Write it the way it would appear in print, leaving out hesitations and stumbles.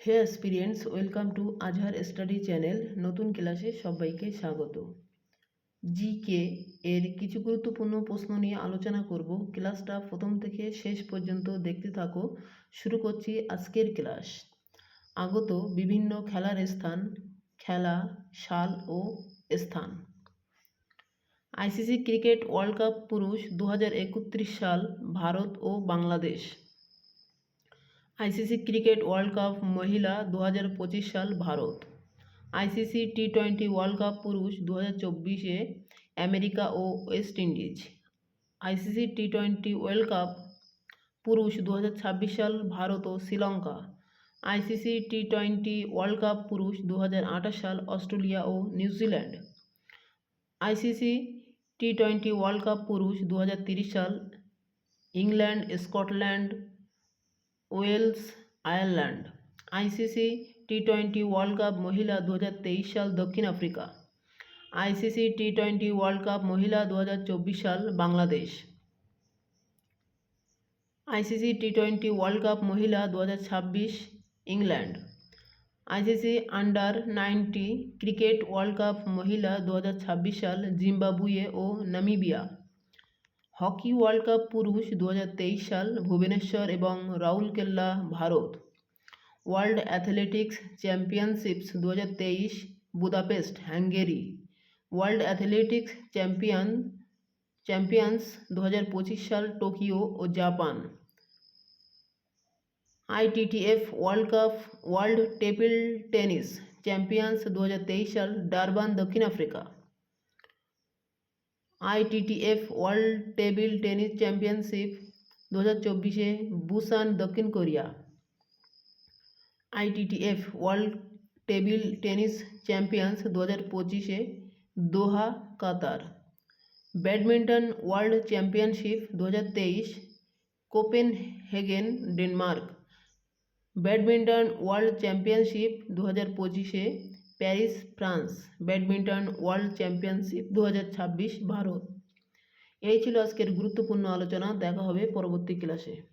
Hey experience, welcome to Azhar study channel. নতুন ক্লাসে সবাইকে স্বাগত। জিকে এর কিছু গুরুত্বপূর্ণ প্রশ্ন নিয়ে আলোচনা করব। ক্লাসটা প্রথম থেকে শেষ পর্যন্ত দেখতে থাকো। শুরু করছি আজকের ক্লাস। আগত বিভিন্ন খেলার স্থান, খেলা, সাল ও স্থান। আইসিসি ক্রিকেট ওয়ার্ল্ড কাপ পুরুষ 2031 সাল, ভারত ও Bangladesh. ICC cricket world cup মহিলা 2025 সাল, ভারত। আইসিসি টি-20 ওয়ার্ল্ড কাপ পুরুষ 2024-এ আমেরিকা ও ওয়েস্ট ইন্ডিজ। আইসিসি টি-20 ওয়ার্ল্ড কাপ পুরুষ 2026 সাল, ভারত ও শ্রীলঙ্কা। আইসিসি টি-20 ওয়ার্ল্ড কাপ পুরুষ 2028 সাল, অস্ট্রেলিয়া ও নিউজিল্যান্ড। আইসিসি টি-20 ওয়ার্ল্ড কাপ পুরুষ 2030 সাল, England, Scotland, Wales, Ireland. ICC টি-20 ওয়ার্ল্ড কাপ মহিলা 2023 সাল, দক্ষিণ আফ্রিকা। আইসিসি টি-20 ওয়ার্ল্ড কাপ মহিলা 2024 সাল, বাংলাদেশ। আইসিসি টি-20 ওয়ার্ল্ড কাপ মহিলা 2026, England. ICC under ninety cricket world cup মহিলা 2026 সাল, জিম্বাবুয়ে ও নামিবিয়া। হকি ওয়ার্ল্ড কাপ পুরুষ 2023 সাল, ভুবনেশ্বর এবং Rourkela, Bharat. World athletics championships 2023, Budapest, Hungary. World athletics champions 2025 সাল, টোকিও ও Japan. ITTF world cup world table tennis champions 2023 সাল, ডারবান, দক্ষিণ Africa. ITTF world table tennis championship 2024-এ বুসান, দক্ষিণ Korea. ITTF world table tennis champions 2025-এ Doha, Qatar. Badminton world championship 2023, Copenhagen, Denmark. Badminton world championship 2025-এ Paris, France. Badminton world championship 2026, Bharat. এই ছিল আজকের গুরুত্বপূর্ণ আলোচনা। দেখা হবে পরবর্তী ক্লাসে।